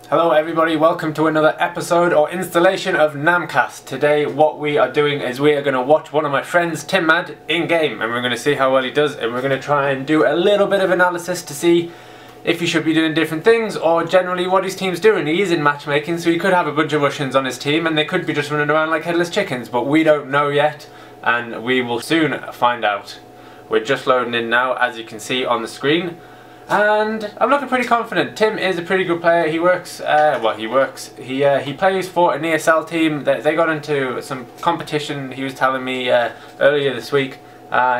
Hello everybody, welcome to another episode or installation of NaamCast. Today what we are doing is we are going to watch one of my friends, TIMMAD, in game, and we're going to see how well he does, and we're going to try and do a little bit of analysis to see if he should be doing different things or generally what his team's doing. He is in matchmaking, so he could have a bunch of Russians on his team and they could be just running around like headless chickens, but we don't know yet and we will soon find out. We're just loading in now, as you can see on the screen. And I'm looking pretty confident. Tim is a pretty good player. He works, he plays for an ESL team. They got into some competition, he was telling me earlier this week.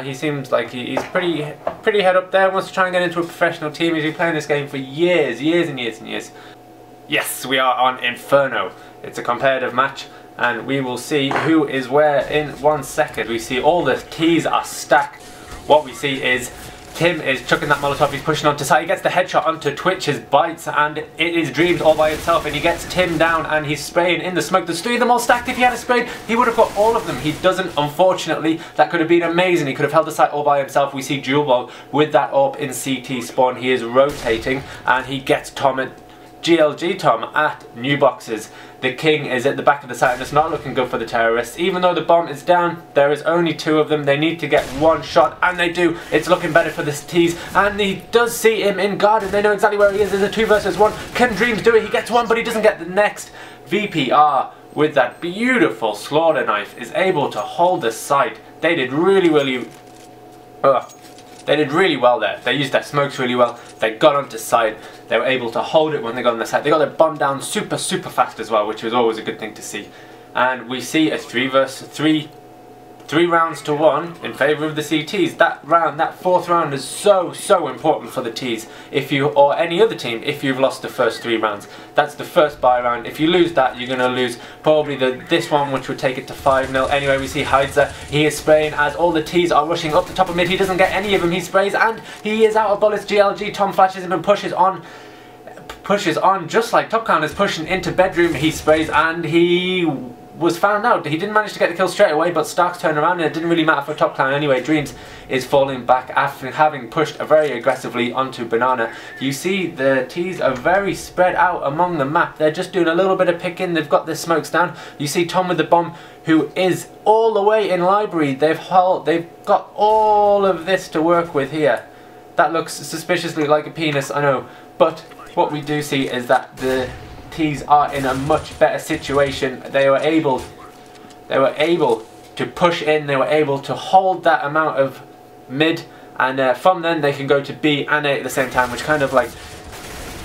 He seems like he's pretty head up there, wants to try and get into a professional team. He's been playing this game for years and years. Yes, we are on Inferno. It's a competitive match and we will see who is where in 1 second. We see all the T's are stacked. What we see is Tim is chucking that Molotov, he's pushing onto side, he gets the headshot onto Twitch's bites and it is Dreams all by himself and he gets Tim down and he's spraying in the smoke. There's 3 of them all stacked. If he had a sprayed, he would have got all of them. He doesn't, unfortunately. That could have been amazing. He could have held the site all by himself. We see Julbo with that AWP in CT spawn. He is rotating and he gets Tom at GLG Tom at new boxes. The king is at the back of the site and it's not looking good for the terrorists. Even though the bomb is down, there is only 2 of them. They need to get 1 shot and they do. It's looking better for the T's and he does see him in guard and they know exactly where he is. There's a 2 versus 1. Can Dreams do it? He gets 1 but he doesn't get the next. VPR with that beautiful slaughter knife is able to hold the site. They did really well there. They used their smokes really well. They got onto site. They were able to hold it when they got on the site. They got their bomb down super fast as well, which was always a good thing to see. And we see a 3 versus 3 rounds to 1 in favour of the CTs. That round, that 4th round is so important for the T's. If you, or any other team, if you've lost the first 3 rounds. That's the first buy round. If you lose that, you're going to lose probably this one, which would take it to 5-0. Anyway, we see Heidzer. He is spraying as all the T's are rushing up the top of mid. He doesn't get any of them. He sprays and he is out of bullets. GLG Tom flashes him and pushes on just like Top Count is pushing into bedroom. He sprays and he was found out. He didn't manage to get the kill straight away, but Starks turned around and it didn't really matter for Top Clan anyway. Dreams is falling back after having pushed very aggressively onto Banana. You see the T's are very spread out among the map. They're just doing a little bit of picking. They've got their smokes down. You see Tom with the bomb, who is all the way in library. They've got all of this to work with here. That looks suspiciously like a penis, I know, but what we do see is that the T's are in a much better situation. They were able to push in, they were able to hold that amount of mid, and from then they can go to B and A at the same time, which kind of like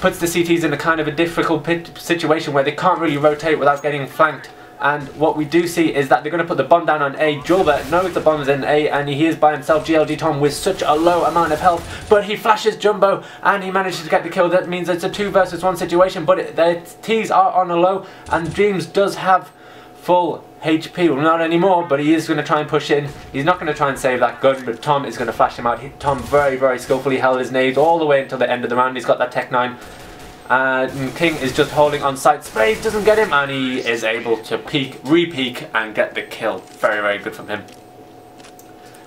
puts the CTs in a kind of a difficult situation where they can't really rotate without getting flanked. And what we do see is that they're going to put the bomb down on A. Julbert knows the bomb's in A and he is by himself. GLG Tom with such a low amount of health, but he flashes Jumbo and he manages to get the kill. That means it's a 2 versus 1 situation, but the T's are on a low and Dreams does have full HP. Well, not anymore, but he is going to try and push in. He's not going to try and save that gun, but Tom is going to flash him out. Tom very skillfully held his nades all the way until the end of the round. He's got that Tech 9. And King is just holding on site. Sprays doesn't get him and he is able to re-peek and get the kill. Very good from him.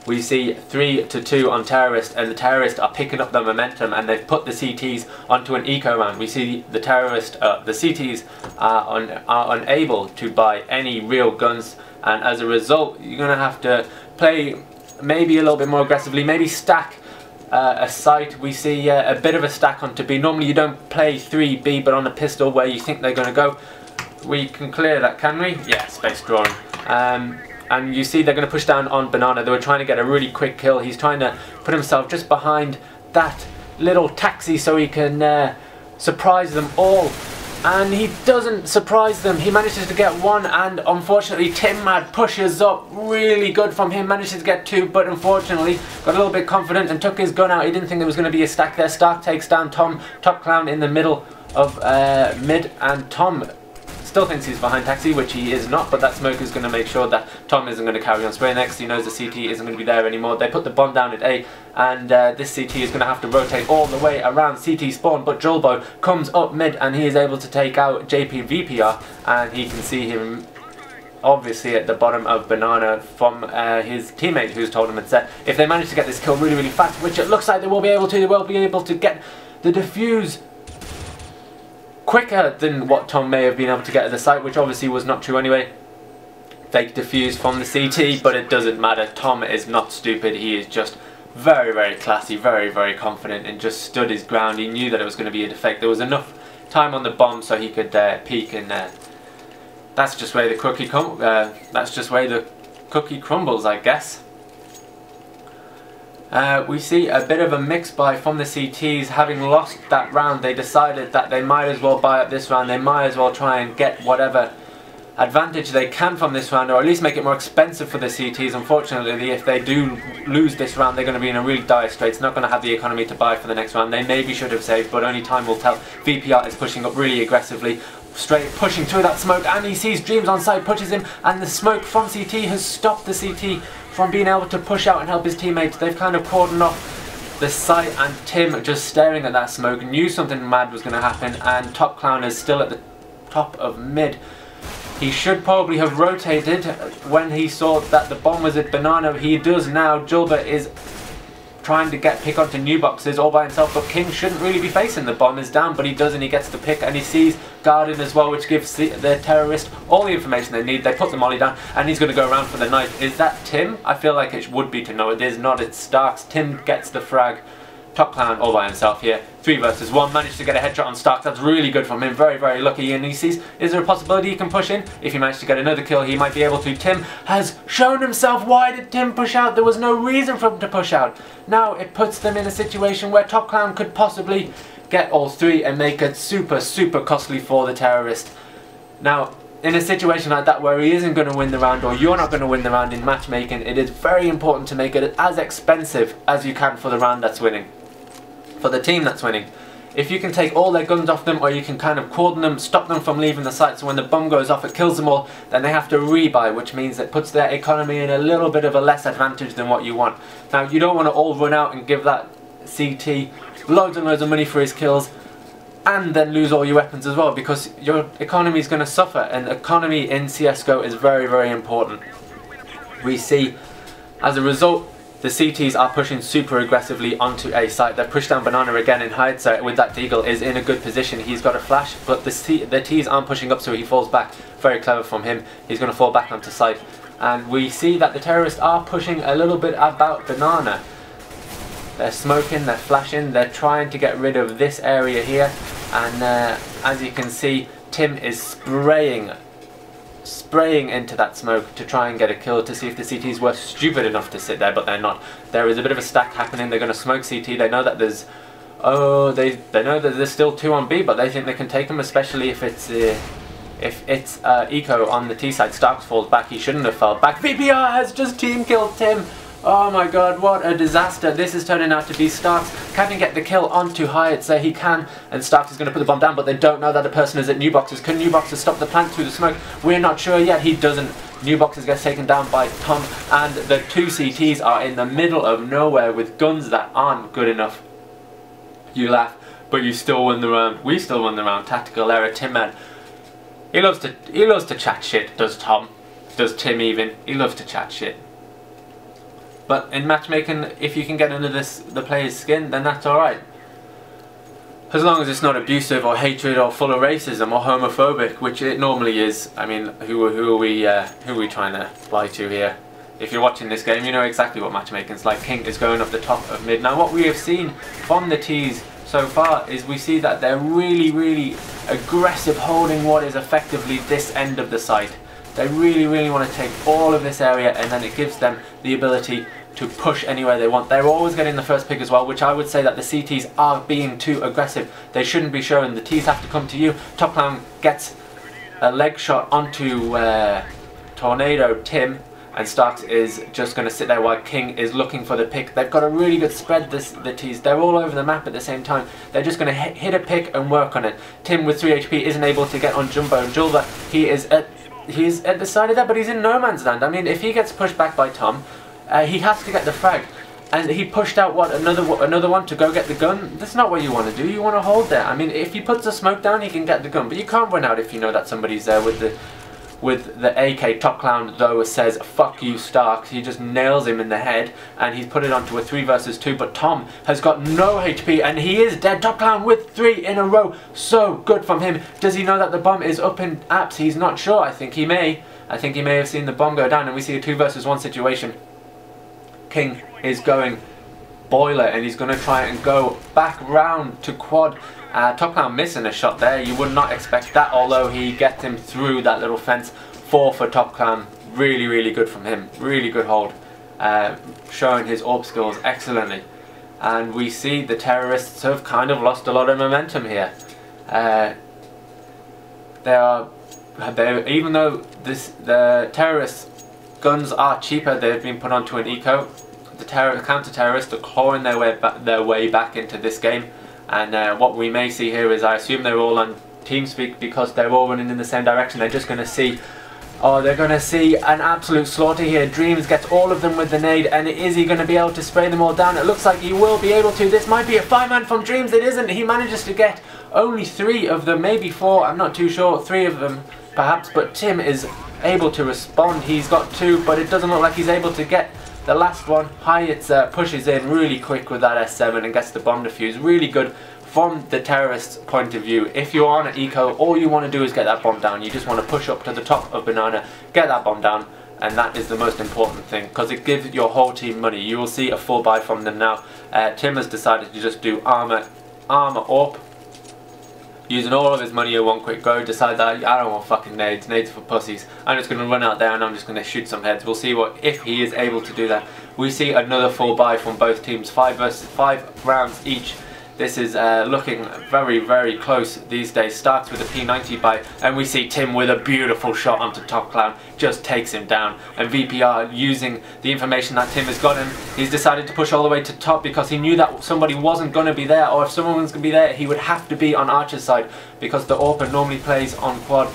We see 3-2 on Terrorist, and the Terrorists are picking up the momentum and they've put the CTs onto an eco round. We see the CTs are unable to buy any real guns, and as a result you're going to have to play maybe a little bit more aggressively, maybe stack a site. We see a bit of a stack onto B. Normally you don't play 3B, but on a pistol where you think they're going to go, we can clear that, can we? Yeah, space drawing. And you see they're going to push down on Banana. They were trying to get a really quick kill. He's trying to put himself just behind that little taxi so he can surprise them all. And he doesn't surprise them. He manages to get 1 and unfortunately TIMMAD pushes up really good from him. Manages to get 2 but unfortunately got a little bit confident and took his gun out. He didn't think there was going to be a stack there. Stark takes down Tom. Top Clown in the middle of mid, and Tom still thinks he's behind Taxi, which he is not, but that smoke is going to make sure that Tom isn't going to carry on spraying next. He knows the CT isn't going to be there anymore. They put the bomb down at A, and this CT is going to have to rotate all the way around CT spawn, but Julbo comes up mid and he is able to take out JP VPR, and he can see him obviously at the bottom of Banana from his teammate who's told him that if they manage to get this kill really fast, which it looks like they will be able to, get the defuse quicker than what Tom may have been able to get at the site, which obviously was not true anyway. Fake defuse from the CT, but it doesn't matter. Tom is not stupid. He is just very, very classy, very, very confident, and just stood his ground. He knew that it was going to be a defect. There was enough time on the bomb so he could peek, and that's just where the cookie crumbles, I guess. We see a bit of a mix buy from the CTs. Having lost that round, they decided that they might as well buy up this round. They might as well try and get whatever advantage they can from this round, or at least make it more expensive for the CTs. Unfortunately, if they do lose this round, they're going to be in a really dire straits. Not going to have the economy to buy for the next round. They maybe should have saved, but only time will tell. VPR is pushing up really aggressively, straight pushing through that smoke, and he sees Dreams on site, pushes him, and the smoke from CT has stopped the CT from being able to push out and help his teammates. They've kind of cordoned off the site, and Tim, just staring at that smoke, knew something mad was going to happen, and Top Clown is still at the top of mid. He should probably have rotated when he saw that the bomb was at Banana. He does now. Julba is trying to pick onto new boxes all by himself, but King shouldn't really be facing. The bomb is down, but he does, and he gets the pick, and he sees Garden as well, which gives the terrorist all the information they need. They put the molly down, and he's going to go around for the knife. Is that Tim? I feel like it would be to know. It is not. It's Starks. Tim gets the frag. Top Clown all by himself here. 3 versus 1. Managed to get a headshot on Starks. That's really good from him. Very, very lucky. And he sees, is there a possibility he can push in? If he managed to get another kill, he might be able to. Tim has shown himself. Why did Tim push out? There was no reason for him to push out. Now it puts them in a situation where Top Clown could possibly get all 3 and make it super, super costly for the terrorist. Now, in a situation like that where he isn't going to win the round, or you're not going to win the round in matchmaking, it is very important to make it as expensive as you can for the round that's winning. For the team that's winning. If you can take all their guns off them, or you can kind of cordon them, stop them from leaving the site, so when the bomb goes off it kills them all, then they have to rebuy, which means it puts their economy in a little bit of a less advantage than what you want. Now, you don't want to all run out and give that CT loads and loads of money for his kills and then lose all your weapons as well, because your economy is going to suffer, and economy in CSGO is very, very important. We see, as a result, the CTs are pushing super aggressively onto A site. They've pushed down Banana again in hindsight with that Deagle is in a good position. He's got a flash, but the T's aren't pushing up, so he falls back. Very clever from him. He's going to fall back onto site. And we see that the terrorists are pushing a little bit about Banana. They're smoking, they're flashing, they're trying to get rid of this area here. And as you can see, Tim is spraying into that smoke to try and get a kill, to see if the CTs were stupid enough to sit there, but they're not. There is a bit of a stack happening. They're going to smoke CT. They know that there's they know that there's still 2 on B, but they think they can take them, especially if it's eco on the T side. Starks falls back. He shouldn't have fell back. VPR has just team killed Tim. Oh my god, what a disaster. This is turning out to be Starks. Can he get the kill onto Hyatt? Say he can, and Starks is going to put the bomb down, but they don't know that the person is at New Boxes. Can New Boxes stop the plant through the smoke? We're not sure yet. He doesn't. New Boxes gets taken down by Tom, and the 2 CTs are in the middle of nowhere with guns that aren't good enough. You laugh, but you still win the round. We still won the round. Tactical error. TIMMAD. He loves to chat shit, does Tom. Does Tim even. He loves to chat shit. But in matchmaking, if you can get under the player's skin, then that's alright. As long as it's not abusive or hatred or full of racism or homophobic, which it normally is. I mean, who are we trying to lie to here? If you're watching this game, you know exactly what matchmaking's like. King is going up the top of mid. Now, what we have seen from the T's so far is we see that they're really, really aggressive, holding what is effectively this end of the site. They really, really want to take all of this area, and then it gives them the ability to push anywhere they want. They're always getting the first pick as well, which I would say that the CTs are being too aggressive. They shouldn't be showing. The T's have to come to you. Top Clown gets a leg shot onto Tornado Tim, and Starks is just going to sit there while King is looking for the pick. They've got a really good spread, the T's. They're all over the map at the same time. They're just going to hit a pick and work on it. Tim with 3 HP isn't able to get on Jumbo and Julva. He's at the side of that, but he's in no man's land. I mean, if he gets pushed back by Tom, he has to get the frag. And he pushed out, what, another one to go get the gun? That's not what you want to do. You want to hold there. I mean, if he puts the smoke down, he can get the gun. But you can't run out if you know that somebody's there with with the AK. Top Clown though says fuck you Stark. He just nails him in the head and he's put it onto a 3 versus 2, but Tom has got no HP and he is dead. Top Clown with 3 in a row. So good from him. Does he know that the bomb is up in apps? He's not sure. I think he may have seen the bomb go down, and we see a 2 versus 1 situation. King is going boiler and he's going to try and go back round to quad. Top Clown missing a shot there. You would not expect that, although he gets him through that little fence. 4 for Top Clown. Really, really good from him. Really good hold. Showing his AWP skills excellently. And we see the terrorists have kind of lost a lot of momentum here. Even though the terrorists' guns are cheaper, they've been put onto an eco. The counter-terrorists are clawing their way back into this game. And what we may see here is, I assume they're all on TeamSpeak because they're all running in the same direction. They're just going to see, they're going to see an absolute slaughter here. Dreams gets all of them with the nade, and is he going to be able to spray them all down? It looks like he will be able to. This might be a 5-man from Dreams. It isn't. He manages to get only 3 of them, maybe 4. I'm not too sure. 3 of them perhaps, but Tim is able to respond. He's got 2, but it doesn't look like he's able to get the last one. Hyatt pushes in really quick with that S7 and gets the bomb defuse. Really good from the terrorist's point of view. If you're on an eco, all you want to do is get that bomb down. You just want to push up to the top of Banana, get that bomb down, and that is the most important thing because it gives your whole team money. You will see a full buy from them now. Tim has decided to just do armor up, using all of his money in one quick go. Decide that I don't want fucking nades for pussies. I'm just going to run out there and I'm just going to shoot some heads. We'll see if he is able to do that. We see another full buy from both teams, 5 rounds each. This is looking very, very close these days. Starts with a P90 buy, and we see Tim with a beautiful shot onto Top Clown, just takes him down. And VPR, using the information that Tim has gotten, he's decided to push all the way to top because he knew that somebody wasn't going to be there, or if someone was going to be there, he would have to be on Archer's side because the AWP normally plays on quad.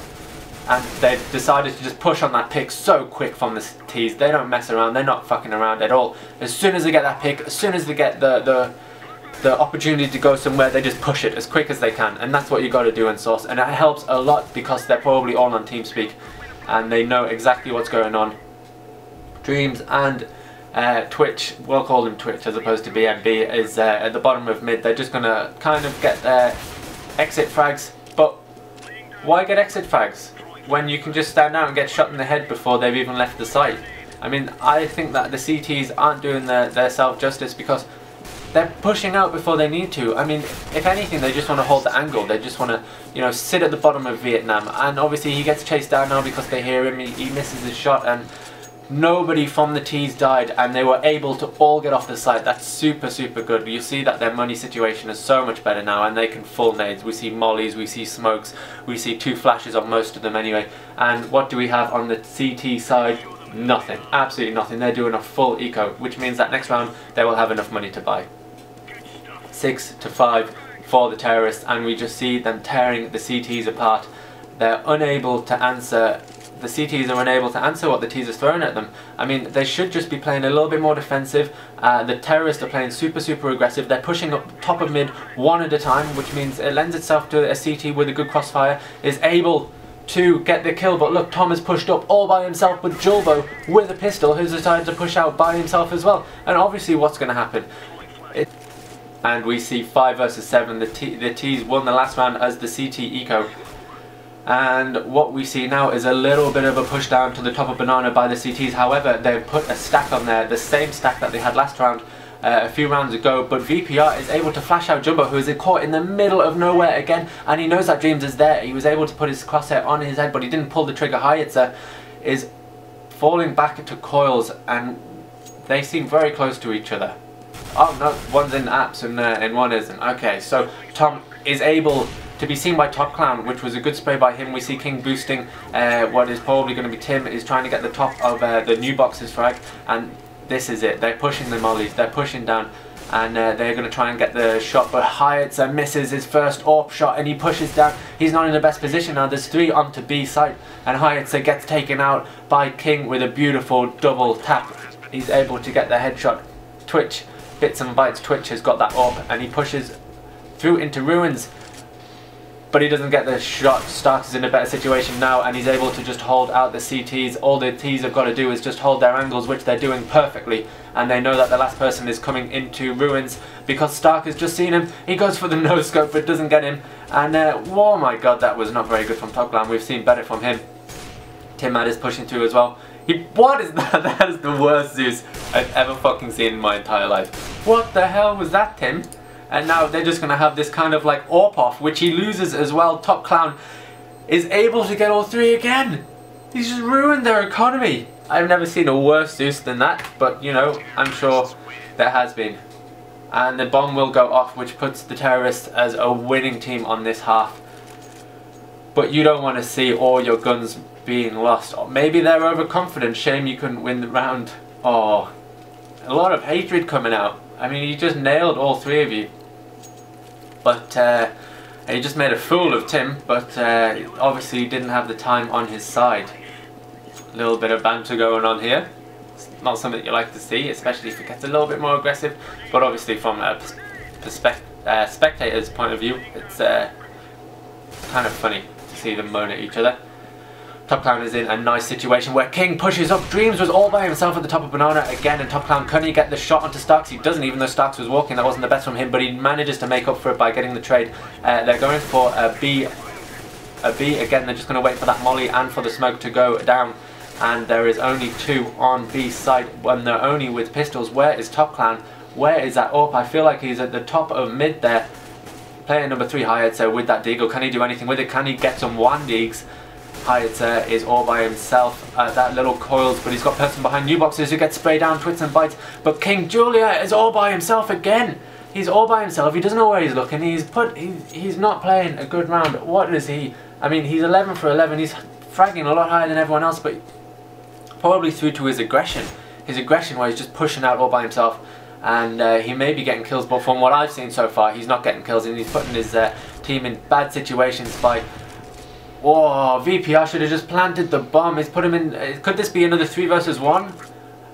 And they've decided to just push on that pick so quick from the T's. They don't mess around, they're not fucking around at all. As soon as they get that pick, as soon as they get the opportunity to go somewhere, they just push it as quick as they can, and that's what you got to do in Source, and it helps a lot because they're probably all on TeamSpeak and they know exactly what's going on. Dreams and Twitch, we'll call him Twitch as opposed to BMB, is at the bottom of mid. They're just going to kind of get their exit frags, but why get exit frags when you can just stand out and get shot in the head before they've even left the site? I mean, I think that the CTs aren't doing their self-justice because they're pushing out before they need to. I mean, if anything, they just want to hold the angle. They just want to, you know, sit at the bottom of Vietnam. And obviously he gets chased down now because they hear him. He misses his shot, and nobody from the T's died, and they were able to all get off the site. That's super, super good. You see that their money situation is so much better now, and they can full nades. We see mollies, we see smokes, we see 2 flashes on most of them anyway. And what do we have on the CT side? Nothing. Absolutely nothing. They're doing a full eco, which means that next round they will have enough money to buy. 6-5 for the terrorists, and we just see them tearing the CTs apart. They're unable to answer. The CTs are unable to answer what the T's is throwing at them. I mean, they should just be playing a little bit more defensive. The terrorists are playing super, super aggressive. They're pushing up top of mid one at a time, which means it lends itself to a CT with a good crossfire is able to get the kill. But look, Tom has pushed up all by himself with Julbo with a pistol, who's decided to push out by himself as well. And obviously what's going to happen? And we see 5 versus 7. The T's won the last round as the CT eco. And what we see now is a little bit of a push down to the top of Banana by the CTs. However, they've put a stack on there, the same stack that they had last round, a few rounds ago. But VPR is able to flash out Jumbo, who is caught in the middle of nowhere again. And he knows that Dreams is there. He was able to put his crosshair on his head, but he didn't pull the trigger high. It's is falling back to coils, and they seem very close to each other. Oh no, one's in apps and one isn't. Okay, so Tom is able to be seen by Top Clown, which was a good spray by him. We see King boosting what is probably going to be Tim, is trying to get the top of the new box's frag, and this is it. They're pushing the mollies, they're pushing down, and they're going to try and get the shot, but Hyatt misses his first AWP shot, and he pushes down. He's not in the best position now. There's 3 onto B site, and Hyatt gets taken out by King with a beautiful double tap. He's able to get the headshot. Twitch, Bits and Bytes, Twitch has got that AWP, and he pushes through into ruins. but he doesn't get the shot. Starks is in a better situation now, and he's able to just hold out the CTs. All the Ts have got to do is just hold their angles, which they're doing perfectly, and they know that the last person is coming into ruins because Stark has just seen him. He goes for the no scope, but doesn't get him, and oh my god, that was not very good from Top Clan. We've seen better from him. TIMMAD is pushing through as well. What is that? That is the worst Zeus I've ever fucking seen in my entire life. What the hell was that, Tim? And now they're just going to have this kind of like AWP off, which he loses as well. Top Clan is able to get all three again. He's just ruined their economy. I've never seen a worse Zeus than that, but you know, I'm sure there has been. And the bomb will go off, which puts the terrorists as a winning team on this half. But you don't want to see all your guns being lost. Or maybe they're overconfident. Shame you couldn't win the round. Oh, a lot of hatred coming out. I mean, he just nailed all three of you. But he just made a fool of Tim, but obviously he didn't have the time on his side. A little bit of banter going on here. It's not something you like to see, especially if it gets a little bit more aggressive. But obviously from a spectator's point of view, it's kind of funny to see them moan at each other. Top Clan is in a nice situation where King pushes up. Dreams was all by himself at the top of Banana again, and Top Clan couldn't get the shot onto Starks. He doesn't, even though Starks was walking. That wasn't the best from him, but he manages to make up for it by getting the trade. They're going for a B again. They're just going to wait for that molly and for the smoke to go down, and there is only two on B side when they're only with pistols. Where is Top Clan? Where is that AWP? I feel like he's at the top of mid there. Player number 3, Hayatsa, with that deagle. Can he do anything with it? Can he get some one digs? Hayatsa is all by himself at that little coils, but he's got person behind new boxes who gets sprayed down, twits and bites. But King Julia is all by himself again. He's all by himself. He doesn't know where he's looking. He's not playing a good round. What is he? I mean, he's 11 for 11. He's fragging a lot higher than everyone else, but probably through to his aggression. His aggression where he's just pushing out all by himself. And he may be getting kills, but from what I've seen so far, he's not getting kills, and he's putting his team in bad situations by... Oh, VPR should have just planted the bomb. He's put him in... Could this be another 3 versus 1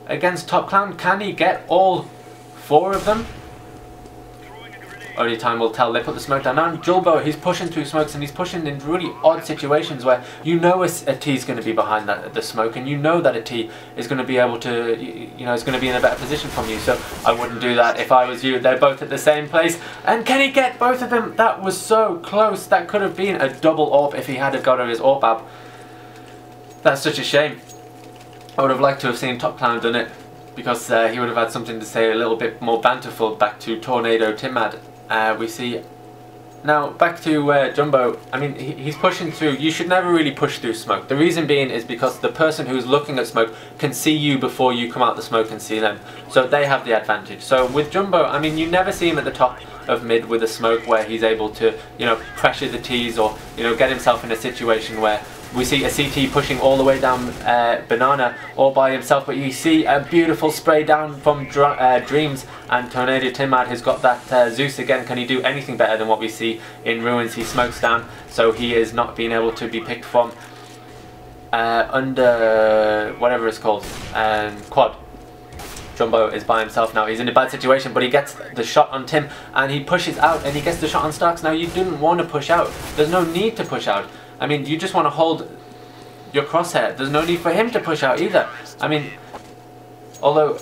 against Top Clan? Can he get all 4 of them? Only time will tell. They put the smoke down. Now Julbo, he's pushing through smokes, and he's pushing in really odd situations where you know a T is going to be behind the smoke, and you know that a T is going to be able to, you know, is going to be in a better position from you. So I wouldn't do that if I was you. They're both at the same place, and can he get both of them? That was so close. That could have been a double AWP if he had got his AWP up. That's such a shame. I would have liked to have seen Top Clan done it, because he would have had something to say a little bit more banterful back to Tornado TIMMAD. We see now back to Jumbo. I mean, he's pushing through. You should never really push through smoke. The reason being is because the person who's looking at smoke can see you before you come out the smoke and see them, so they have the advantage. So with Jumbo, I mean, you never see him at the top of mid with a smoke where he's able to, you know, pressure the T's, or, you know, get himself in a situation where we see a CT pushing all the way down Banana all by himself, but you see a beautiful spray down from Dreams, and Tornado TIMMAD has got that Zeus again. Can he do anything better than what we see in Ruins? He smokes down, so he is not being able to be picked from under whatever it's called, quad. Jumbo is by himself now. He's in a bad situation, but he gets the shot on Tim, and he pushes out, and he gets the shot on Starks. Now, you didn't want to push out. There's no need to push out. I mean, you just want to hold your crosshair. There's no need for him to push out either. I mean, although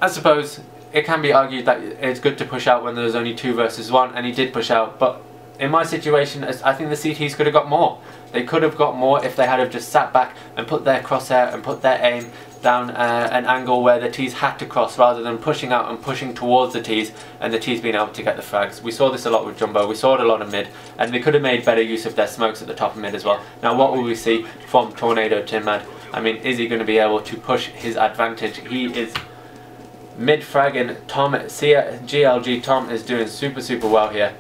I suppose it can be argued that it's good to push out when there's only 2 versus 1, and he did push out, but in my situation, I think the CTs could have got more. They could have got more if they had have just sat back and put their crosshair and put their aim down an angle where the T's had to cross, rather than pushing out and pushing towards the T's, and the T's being able to get the frags. We saw this a lot with Jumbo. We saw it a lot of mid, and they could have made better use of their smokes at the top of mid as well. Now, what will we see from Tornado TIMMAD? I mean, is he going to be able to push his advantage? He is mid fragging. GLG Tom is doing super well here.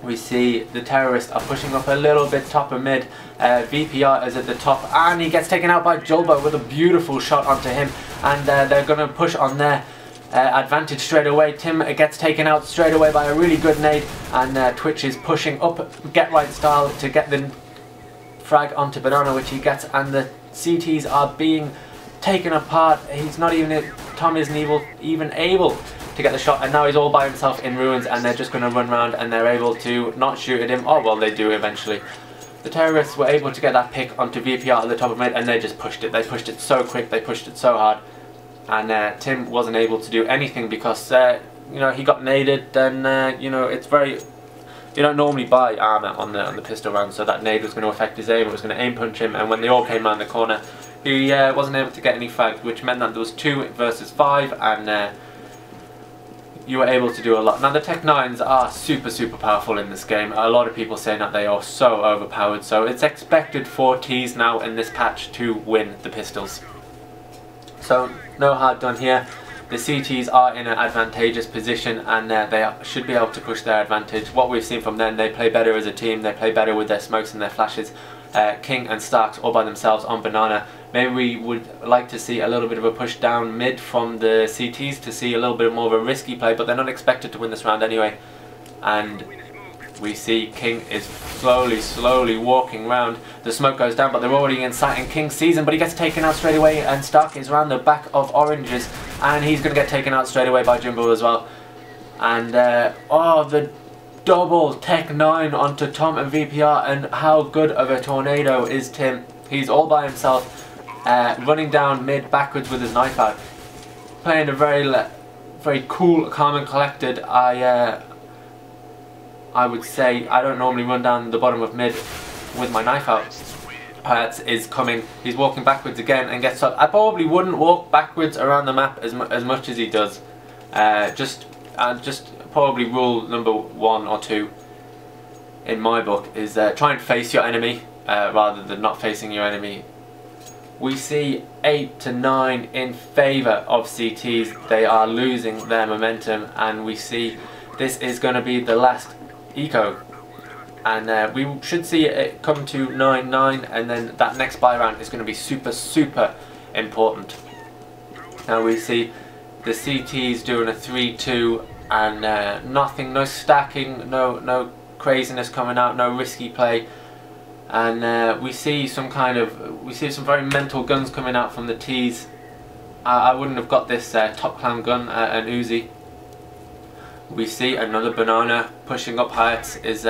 We see the terrorists are pushing up a little bit top of mid. VPR is at the top, and he gets taken out by Julbo with a beautiful shot onto him, and they're going to push on their advantage straight away. Tim gets taken out straight away by a really good nade, and Twitch is pushing up get right style to get the frag onto Banana, which he gets, and the CTs are being taken apart. He's not even, Tom isn't even able to get the shot, and now he's all by himself in ruins, and they're just going to run around, and they're able to not shoot at him. Oh well, they do eventually. The terrorists were able to get that pick onto VPR at the top of mid, and they just pushed it. They pushed it so quick, they pushed it so hard, and Tim wasn't able to do anything because you know, he got naded. And you know, it's very, you don't normally buy armor on the pistol round, so that nade was going to affect his aim. It was going to aim punch him, and when they all came around the corner, he wasn't able to get any frags, which meant that there was 2 versus 5, and you were able to do a lot. Now the Tech 9s are super powerful in this game. A lot of people saying that they are so overpowered, so it's expected for Ts now in this patch to win the pistols. So no hard done here. The CTs are in an advantageous position, and they should be able to push their advantage. What we've seen from them, they play better as a team, they play better with their smokes and their flashes. King and Starks all by themselves on Banana. Maybe we would like to see a little bit of a push down mid from the CTs to see a little bit more of a risky play, but they're not expected to win this round anyway. And we see King is slowly walking around. The smoke goes down, but they're already in sight, and King sees him, but he gets taken out straight away, and Stark is around the back of Oranges, and he's going to get taken out straight away by Jumbo as well. And oh, the double Tech 9 onto Tom and VPR, and how good of a tornado is Tim. He's all by himself, running down mid backwards with his knife out, playing a very cool, calm and collected. I would say I don't normally run down the bottom of mid with my knife out. Is coming, he's walking backwards again and gets up. I probably wouldn't walk backwards around the map as much as he does. Just probably rule number 1 or 2 in my book is try and face your enemy rather than not facing your enemy. We see 8 to 9 in favour of CTs. They are losing their momentum, and we see this is going to be the last eco, and we should see it come to 9-9, and then that next buy round is going to be super important. Now we see the CTs doing a 3-2, and nothing, no stacking, no craziness coming out, no risky play, and we see some very mental guns coming out from the Ts. I wouldn't have got this top clan gun, an Uzi. We see another Banana pushing up heights is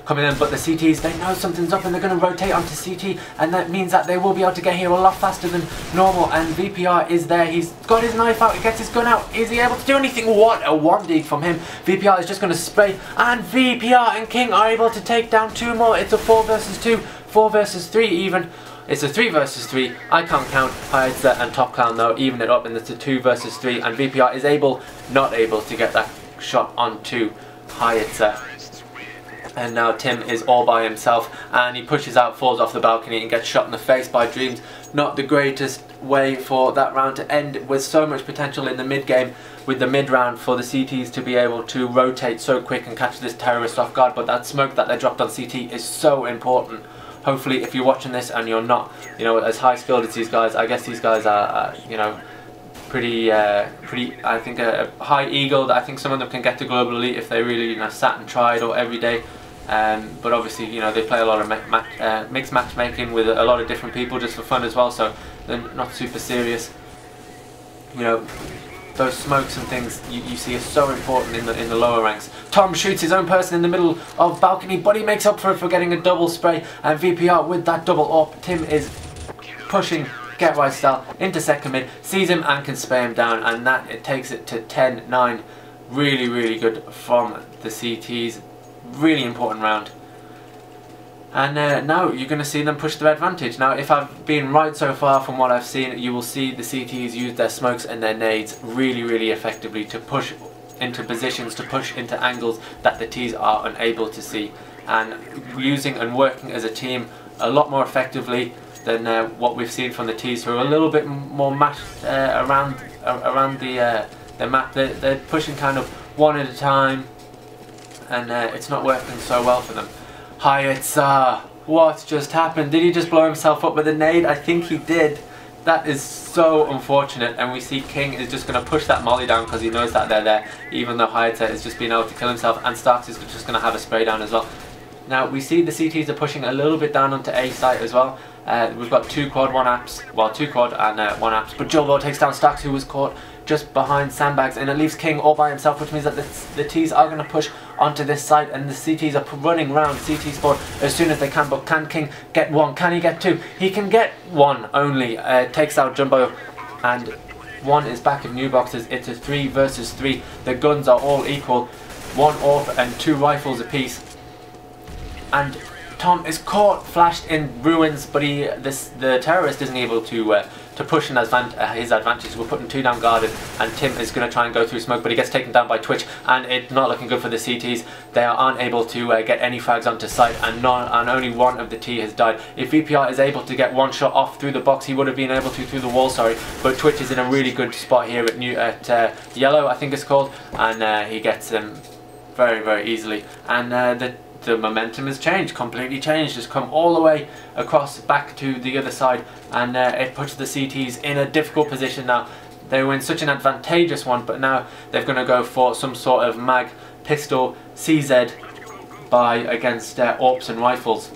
coming in, but the CTs, they know something's up, and they're going to rotate onto CT, and that means that they will be able to get here a lot faster than normal. And VPR is there, he's got his knife out, he gets his gun out. Is he able to do anything? What a 1D from him. VPR is just going to spray, and VPR and King are able to take down 2 more. It's a 4 versus 2, 4 versus 3 even. It's a 3 versus 3. I can't count Heights and Top Clown though, even it up, and it's a 2 versus 3, and VPR is not able to get that shot onto Hayatza. And now Tim is all by himself, and he pushes out, falls off the balcony, and gets shot in the face by Dreams. Not the greatest way for that round to end, with so much potential in the mid game, with the mid round for the CTs to be able to rotate so quick and catch this terrorist off guard. But that smoke that they dropped on CT is so important. Hopefully, if you're watching this and you're not, you know, as high skilled as these guys, I guess these guys are, you know, pretty, I think, a high eagle. I think some of them can get to global elite if they really, you know, sat and tried or every day. But obviously, you know, they play a lot of mixed matchmaking with a lot of different people just for fun as well. So they're not super serious. You know, those smokes and things you see are so important in the lower ranks. Tom shoots his own person in the middle of balcony, but he makes up for it for getting a double spray. And VPR with that double up. Tim is pushing Get Right style into second mid, sees him and can spray him down, and that it takes it to 10-9. Really good from the CTs. Really important round. And now you're going to see them push their advantage. Now, if I've been right so far from what I've seen, you will see the CTs use their smokes and their nades really effectively to push into positions, to push into angles that the Ts are unable to see, and using and working as a team a lot more effectively than what we've seen from the Ts, who are a little bit more matched around the map. They're pushing kind of one at a time, and it's not working so well for them. Hayatza, what just happened? Did he just blow himself up with a nade? I think he did. That is so unfortunate, and we see King is just going to push that molly down because he knows that they're there, even though Hayatza is just being able to kill himself, and Starks is just going to have a spray down as well. Now we see the CTs are pushing a little bit down onto A site as well. We've got 2 quad, 1 apps, well 2 quad and 1 apps, but Jumbo takes down Starks, who was caught just behind Sandbags, and it leaves King all by himself, which means that the T's are going to push onto this side, and the CTs are running round CT spawn as soon as they can. But can King get one? Can he get two? He can get one only. Takes out Jumbo, and one is back in new boxes. It's a 3 versus 3. The guns are all equal, 1 AWP and 2 rifles apiece, and Tom is caught, flashed in ruins, but the terrorist isn't able to push in his advantage. We're putting 2 down guarded, and Tim is going to try and go through smoke, but he gets taken down by Twitch, and it's not looking good for the CTs. They aren't able to get any frags onto site, and only one of the T has died. If VPR is able to get one shot off through the box, he would have been able to through the wall, sorry, but Twitch is in a really good spot here at yellow, I think it's called, and he gets him very, very easily, and the momentum has changed, completely changed. It's come all the way across back to the other side, and it puts the CTs in a difficult position now. They were in such an advantageous one, but now they're going to go for some sort of mag pistol CZ buy against AWPs and rifles.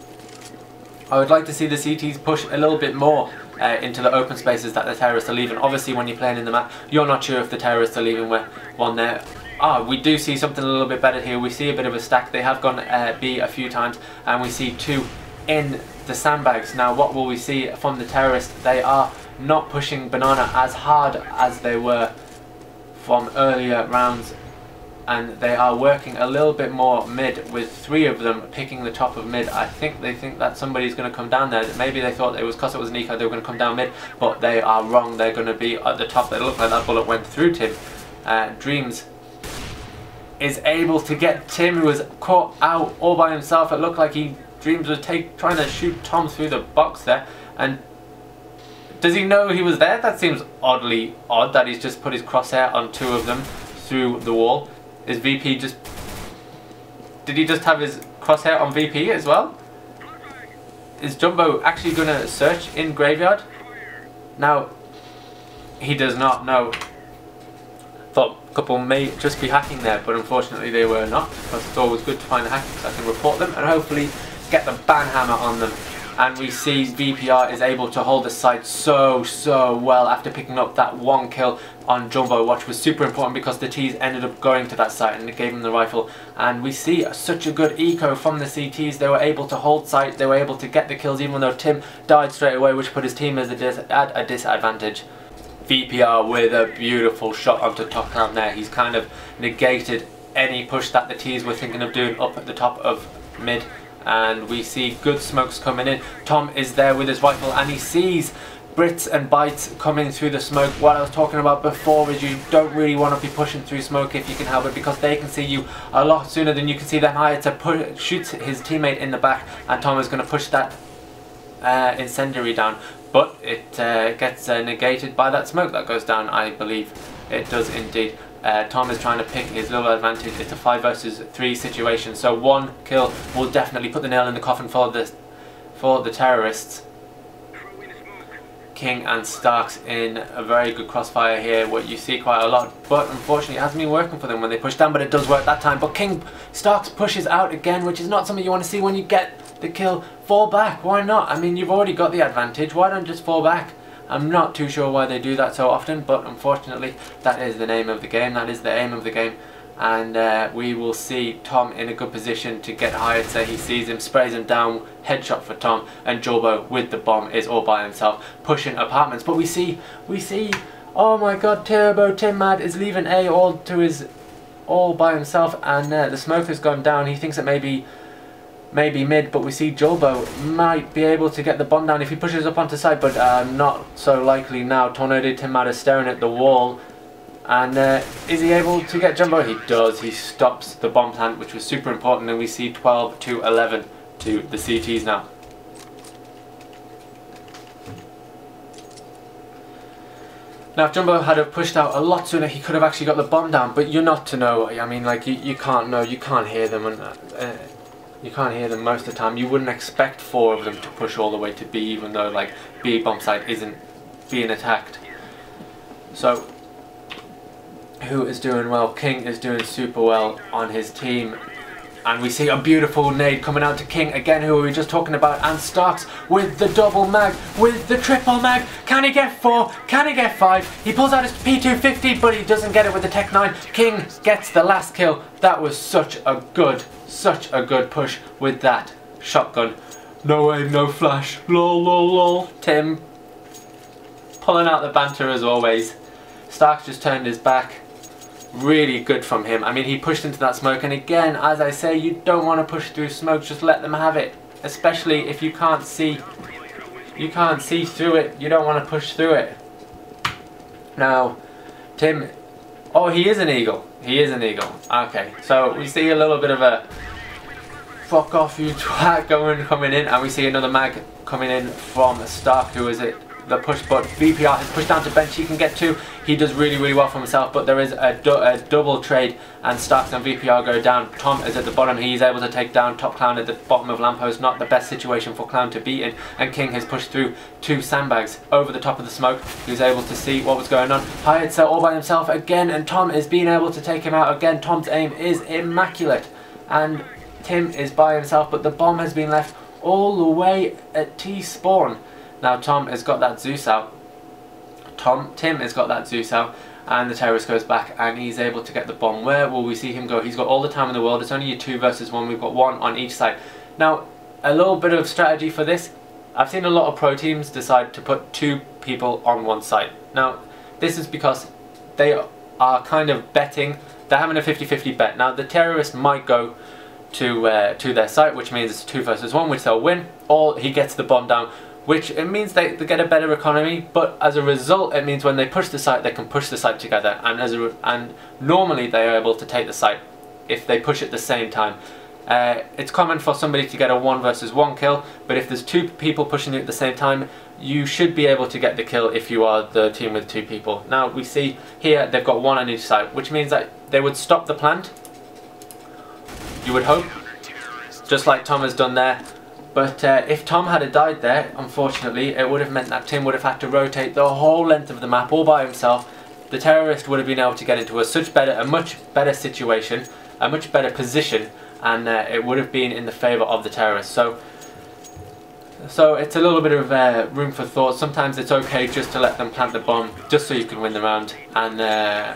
I would like to see the CTs push a little bit more into the open spaces that the terrorists are leaving. Obviously, when you're playing in the map, you're not sure if the terrorists are leaving one there. We do see something a little bit better here. We see a bit of a stack. They have gone B a few times, and we see 2 in the sandbags. Now, what will we see from the terrorists? They are not pushing banana as hard as they were from earlier rounds, and they are working a little bit more mid, with 3 of them picking the top of mid. I think they think that somebody's going to come down there. Maybe they thought it was because it was an eco they were going to come down mid, but they are wrong. They're going to be at the top. It looked like that bullet went through Tim. Dreams is able to get Tim, who was caught out all by himself. It looked like Dreams was trying to shoot Tom through the box there. And does he know he was there? That seems oddly odd that he's just put his crosshair on 2 of them through the wall. Is VP just... Did he just have his crosshair on VP as well? Is Jumbo actually going to search in Graveyard? Now, he does not know. Thought a couple may just be hacking there, but unfortunately they were not, because it's always good to find a hacker so I can report them and hopefully get the ban hammer on them. And we see VPR is able to hold the site so well after picking up that 1 kill on Jumbo, which was super important because the T's ended up going to that site and it gave them the rifle. And we see such a good eco from the CTs. They were able to hold site, they were able to get the kills even though Tim died straight away, which put his team at a disadvantage. VPR with a beautiful shot onto top down there. He's kind of negated any push that the T's were thinking of doing up at the top of mid, and we see good smokes coming in. Tom is there with his rifle and he sees Brits and Bites coming through the smoke. What I was talking about before is you don't really want to be pushing through smoke if you can help it, because they can see you a lot sooner than you can see them. Hayat shoots his teammate in the back, and Tom is going to push that incendiary down, but it gets negated by that smoke that goes down. I believe it does indeed. Tom is trying to pick his little advantage. It's a 5 versus 3 situation, so 1 kill will definitely put the nail in the coffin for the terrorists. King and Starks in a very good crossfire here, what you see quite a lot, but unfortunately it hasn't been working for them when they push down, but it does work that time. But Starks pushes out again, which is not something you want to see when you get the kill. Fall back, why not? I mean, you've already got the advantage, why don't just fall back? I'm not too sure why they do that so often, but unfortunately that is the name of the game, that is the aim of the game. And we will see Tom in a good position to get Hayat. So he sees him, sprays him down, headshot for Tom, and Jorbo with the bomb is all by himself pushing apartments. But we see, oh my god, Turbo TIMMAD is leaving A all by himself, and the smoke has gone down. He thinks it maybe mid, but we see Jorbo might be able to get the bomb down if he pushes up onto site, but not so likely now. Tornado TIMMAD is staring at the wall. And is he able to get Jumbo? He does. He stops the bomb plant, which was super important, and we see 12 to 11 to the CTs now. Now, if Jumbo had have pushed out a lot sooner, he could have actually got the bomb down, but you're not to know. I mean, like, you can't know. You can't hear them, and you can't hear them most of the time. You wouldn't expect 4 of them to push all the way to B, even though, like, B bomb site isn't being attacked. So who is doing well? King is doing super well on his team, And we see a beautiful nade coming out to King again, who we were just talking about, and Starks with the double mag, with the triple mag. Can he get 4? Can he get 5? He pulls out his P250, but he doesn't get it with the Tech 9. King gets the last kill. That was such a good push with that shotgun. No aim, no flash. Lol, lol, lol. Tim pulling out the banter as always. Starks just turned his back. Really good from him. I mean, he pushed into that smoke, and again, as I say, you don't want to push through smoke, just let them have it. Especially if you can't see through it, you don't want to push through it. Now, Tim, oh, he is an eagle. He is an eagle. Okay, so we see a little bit of a fuck off you twat coming in, and we see another mag coming in from Stark, who is it? The push, but VPR has pushed down to bench. He can get 2. He does really well for himself, but there is a double trade, and Starks and VPR go down. Tom is at the bottom. He's able to take down Top Clown at the bottom of Lamppost. Not the best situation for Clown to be in, and King has pushed through 2 sandbags over the top of the smoke. He was able to see what was going on. Hyatt's all by himself again, and Tom is being able to take him out again. Tom's aim is immaculate, and Tim is by himself, but the bomb has been left all the way at T-spawn. Now Tom has got that Zeus out. Tim has got that Zeus out, and the terrorist goes back, and he's able to get the bomb. Where will we see him go? He's got all the time in the world. It's only a 2 versus 1. We've got 1 on each side. Now, a little bit of strategy for this. I've seen a lot of pro teams decide to put 2 people on one side. Now, this is because they are kind of betting. They're having a 50-50 bet. Now, the terrorist might go to their site, which means it's 2 versus 1, which they'll win, or he gets the bomb down, which it means they get a better economy, but as a result it means when they push the site, they can push the site together, and normally they are able to take the site if they push at the same time. It's common for somebody to get a 1 versus 1 kill, but if there's 2 people pushing it at the same time, you should be able to get the kill if you are the team with 2 people. Now we see here they've got 1 on each side, which means that they would stop the plant, you would hope, just like Tom has done there. But if Tom had died there, unfortunately, it would have meant that Tim would have had to rotate the whole length of the map all by himself. The terrorist would have been able to get into a much better situation, a much better position, and it would have been in the favour of the terrorist. So it's a little bit of room for thought. Sometimes it's okay just to let them plant the bomb, just so you can win the round, and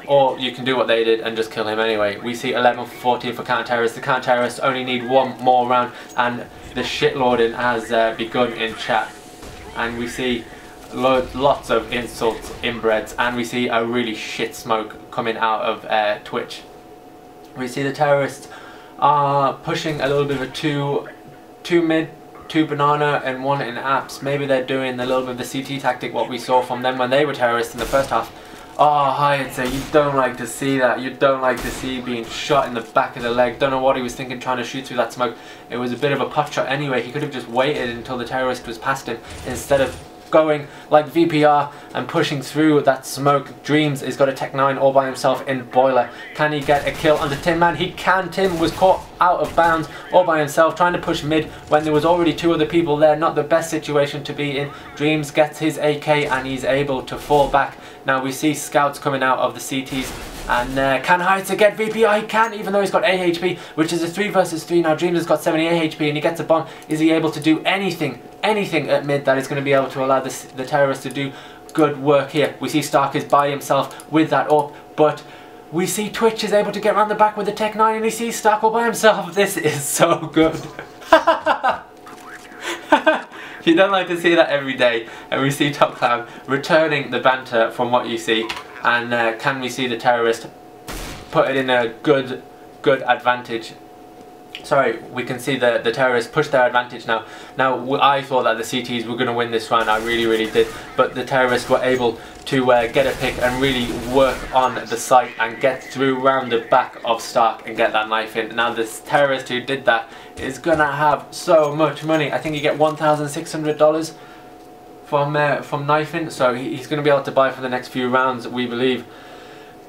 or you can do what they did and just kill him anyway. We see 11 for 14 for counter-terrorists. The counter-terrorists only need 1 more round, and the shitlording has begun in chat, and we see lots of insults, inbreds, and we see a really shit smoke coming out of Twitch. We see the terrorists are pushing a little bit of a 2 mid, 2 banana, and 1 in apps. Maybe they're doing a little bit of the CT tactic, what we saw from them when they were terrorists in the first half. Oh, Hyatt, you don't like to see that. You don't like to see being shot in the back of the leg. Don't know what he was thinking trying to shoot through that smoke. It was a bit of a pot shot anyway. He could have just waited until the terrorist was past him instead of going like VPR and pushing through that smoke. Dreams has got a Tech 9 all by himself in Boiler. Can he get a kill under Tim Man? He can. Tim was caught out of bounds all by himself trying to push mid when there was already 2 other people there. Not the best situation to be in. Dreams gets his AK and he's able to fall back. Now we see scouts coming out of the CTs, and can Hyatt get VPR? He can, even though he's got 8 HP, which is a 3 versus 3. Now Dreams has got 78 HP and he gets a bomb. Is he able to do anything at mid that is going to be able to allow the terrorists to do good work here? We see Stark is by himself with that up, but we see Twitch is able to get around the back with the Tech 9, and he sees Stark all by himself. This is so good. You don't like to see that every day. And we see Top Clown returning the banter from what you see, and can we see the terrorist put it in a good advantage. Sorry, we can see the terrorists push their advantage now. Now, I thought that the CTs were going to win this round, I really did, but the terrorists were able to get a pick and really work on the site and get through round the back of Stark and get that knife in. Now, this terrorist who did that is going to have so much money. I think you get $1,600 from knifing, so he's going to be able to buy for the next few rounds, we believe.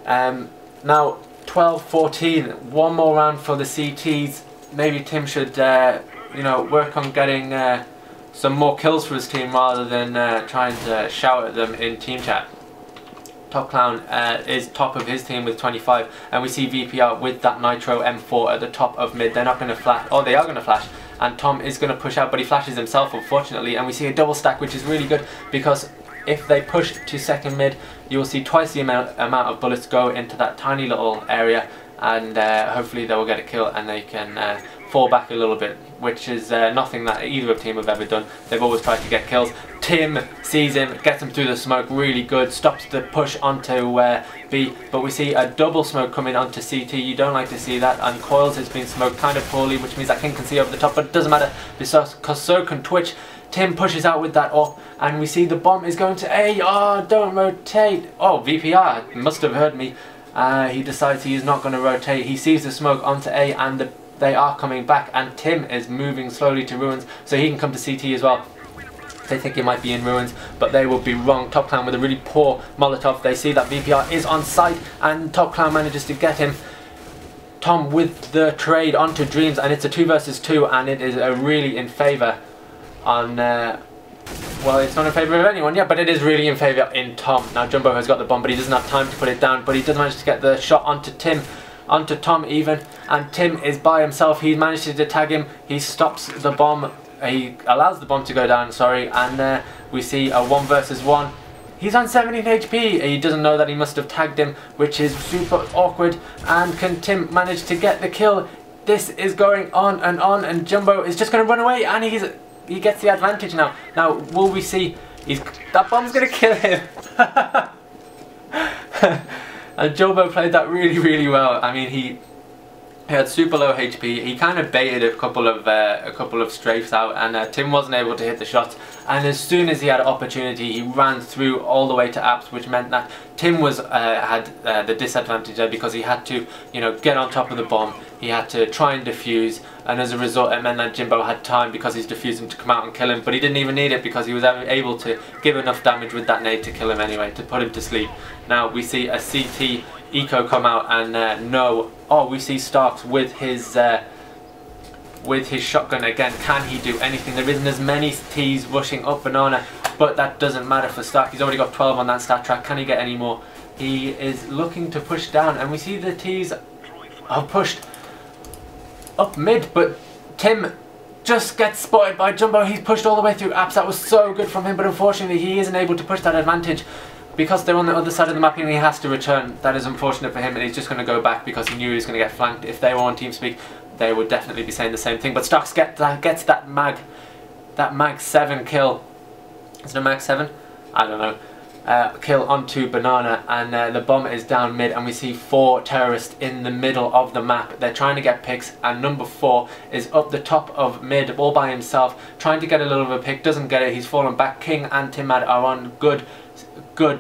Now, 12-14, 1 more round for the CTs. Maybe Tim should, you know, work on getting some more kills for his team rather than trying to shout at them in team chat. Top Clown is top of his team with 25, and we see VPR with that Nitro M4 at the top of mid. They're not going to flash, oh they are going to flash, and Tom is going to push out, but he flashes himself unfortunately, and we see a double stack, which is really good because if they push to second mid, you will see twice the amount of bullets go into that tiny little area, and hopefully they will get a kill and they can fall back a little bit, which is nothing that either team have ever done. They've always tried to get kills. Tim sees him, gets him through the smoke really good, stops the push onto B, but we see a double smoke coming onto CT. You don't like to see that, and Coils has been smoked kind of poorly, which means that King can see over the top, but it doesn't matter because so can Twitch. Tim pushes out with that up, and we see the bomb is going to A. Oh, don't rotate. Oh, VPR must have heard me. He decides he is not going to rotate. He sees the smoke onto A, and they are coming back, and Tim is moving slowly to ruins, so he can come to CT as well. They think he might be in ruins, but they will be wrong. Top Clown with a really poor Molotov. They see that VPR is on site, and Top Clown manages to get him. Tom with the trade onto Dreams, and it's a 2 versus 2, and it is really in favour on well, it's not in favour of anyone yet, but it is really in favour in Tom. Now Jumbo has got the bomb, but he doesn't have time to put it down, but he does manage to get the shot onto Tim, onto Tom even, and Tim is by himself. He manages to tag him, he stops the bomb, he allows the bomb to go down, sorry, and we see a 1 versus 1. He's on 17 HP, he doesn't know that he must have tagged him, which is super awkward, and can Tim manage to get the kill? This is going on, and Jumbo is just going to run away, and he gets the advantage now. Now, will we see? That bomb's going to kill him. And Jumbo played that really, really well. I mean, he had super low HP. He kind of baited a couple of strafes out, and Tim wasn't able to hit the shots. And as soon as he had an opportunity, he ran through all the way to apps, which meant that Tim was had the disadvantage there because he had to, you know, get on top of the bomb. He had to try and defuse, and as a result, it meant that Jimbo had time because he's defusing to come out and kill him. But he didn't even need it because he was able to give enough damage with that nade to kill him anyway, to put him to sleep. Now we see a CT eco come out, and no. Oh, we see Starks with his shotgun again. Can he do anything? There isn't as many T's rushing up Banana, but that doesn't matter for Stark. He's already got 12 on that stat track. Can he get any more? He is looking to push down, and we see the T's are pushed up mid, but Tim just gets spotted by Jumbo. He's pushed all the way through apps. That was so good from him, but unfortunately he isn't able to push that advantage because they're on the other side of the map and he has to return. That is unfortunate for him, and he's just going to go back because he knew he was going to get flanked. If they were on TeamSpeak, they would definitely be saying the same thing. But Starks gets that mag 7 kill. Is it a mag 7? I don't know. Kill onto Banana, and the bomb is down mid, and we see 4 terrorists in the middle of the map. They're trying to get picks, and number 4 is up the top of mid all by himself, trying to get a little bit of a pick. Doesn't get it. He's fallen back. King and TIMMAD are on good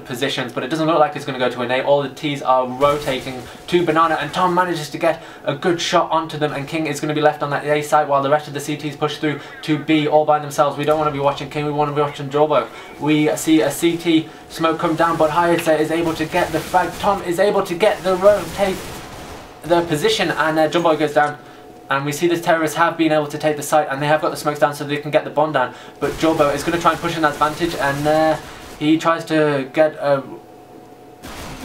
positions, but it doesn't look like it's going to go to an A. All the T's are rotating to Banana, and Tom manages to get a good shot onto them, and King is going to be left on that A side while the rest of the CTs push through to B all by themselves. We don't want to be watching King, we want to be watching Jumbo. We see a CT smoke come down, but Hayate is able to get the frag. Tom is able to get the rotate the position, and Jumbo goes down. And we see the terrorists have been able to take the site, and they have got the smokes down so they can get the bomb down. But Jumbo is going to try and push an advantage, and he tries to get a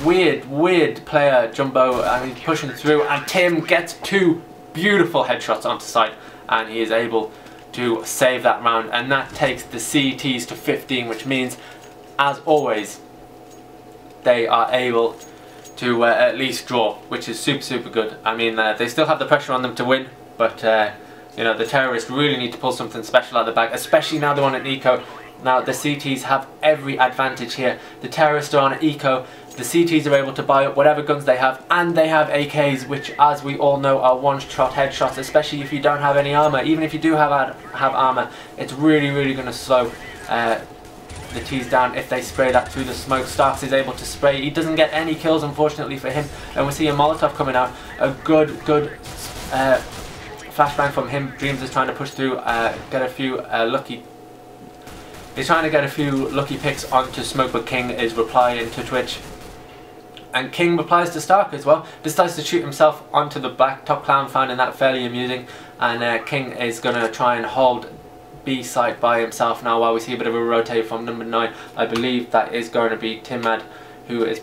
weird player, Jumbo, and he's pushing through, and Tim gets 2 beautiful headshots onto site, and he is able to save that round, and that takes the CTs to 15, which means, as always, they are able to at least draw, which is super good. I mean, they still have the pressure on them to win, but you know, the terrorists really need to pull something special out of the bag, especially now they're on an eco. Now the CTs have every advantage here. The terrorists are on an eco, the CTs are able to buy up whatever guns they have, and they have AKs, which, as we all know, are one-shot headshots, especially if you don't have any armor. Even if you do have armor, it's really going to slow the T's down if they spray that through the smoke. Starks is able to spray. He doesn't get any kills, unfortunately for him, and we see a Molotov coming out. A good flashbang from him. Dreams is trying to push through, get a few lucky. He's trying to get a few lucky picks onto smoke, but King is replying to Twitch. And King replies to Stark as well. Decides to shoot himself onto the back. Top Clown finding that fairly amusing. And King is going to try and hold B site by himself now while we see a bit of a rotate from number 9. I believe that is going to be TIMMAD, who is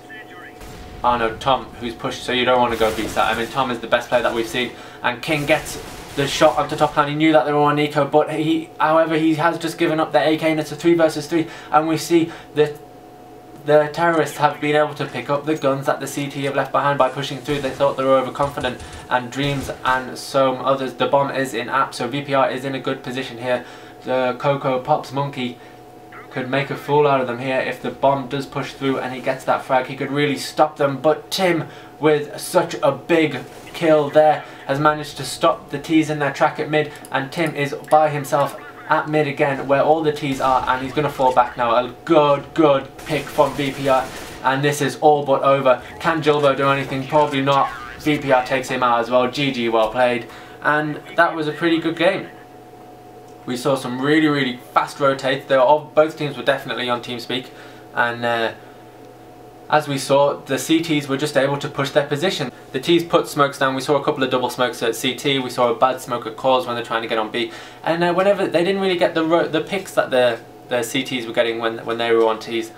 oh no, Tom, who's pushed, so you don't want to go B-side. I mean, Tom is the best player that we've seen, and King gets the shot onto top plan. He knew that they were on Nico, but however, he has just given up the AK, and it's a 3 versus 3, and we see that the terrorists have been able to pick up the guns that the CT have left behind by pushing through. They thought they were overconfident, and Dreams and some others, the bomb is in app, so VPR is in a good position here. The Coco Pops Monkey could make a fool out of them here. If the bomb does push through and he gets that frag, he could really stop them, but Tim, with such a big kill there, has managed to stop the T's in their track at mid, and Tim is by himself at mid again where all the T's are, and he's going to fall back now. A good pick from VPR, and this is all but over. Can Jilbo do anything? Probably not. VPR takes him out as well. GG, well played. And that was a pretty good game. We saw some really fast rotates. Both teams were definitely on TeamSpeak, and as we saw, the CTs were just able to push their position. The T's put smokes down. We saw a couple of double smokes at CT. We saw a bad smoke at cores when they're trying to get on B. And whenever they didn't really get the picks that the CTs were getting when they were on T's.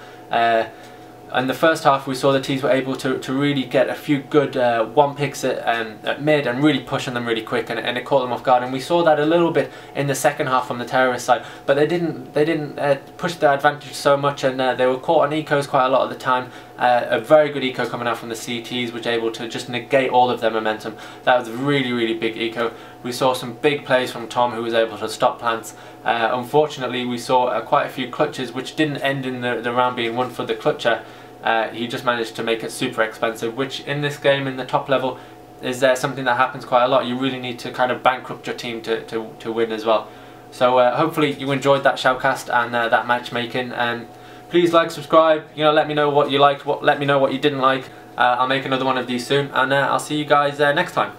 In the first half, we saw the T's were able to really get a few good one picks at mid and really pushing them really quick, and it caught them off guard. And we saw that a little bit in the second half from the terrorist side, but they didn't push their advantage so much, and they were caught on ecos quite a lot of the time. A very good eco coming out from the CTs, which able to just negate all of their momentum. That was a really big eco. We saw some big plays from Tom, who was able to stop plants. Unfortunately, we saw quite a few clutches, which didn't end in the round being won for the clutcher. He just managed to make it super expensive, which in this game, in the top level, is something that happens quite a lot. You really need to kind of bankrupt your team to win as well. So hopefully you enjoyed that shoutcast and that matchmaking. Please like, subscribe, let me know what you liked, let me know what you didn't like. I'll make another one of these soon, and I'll see you guys next time.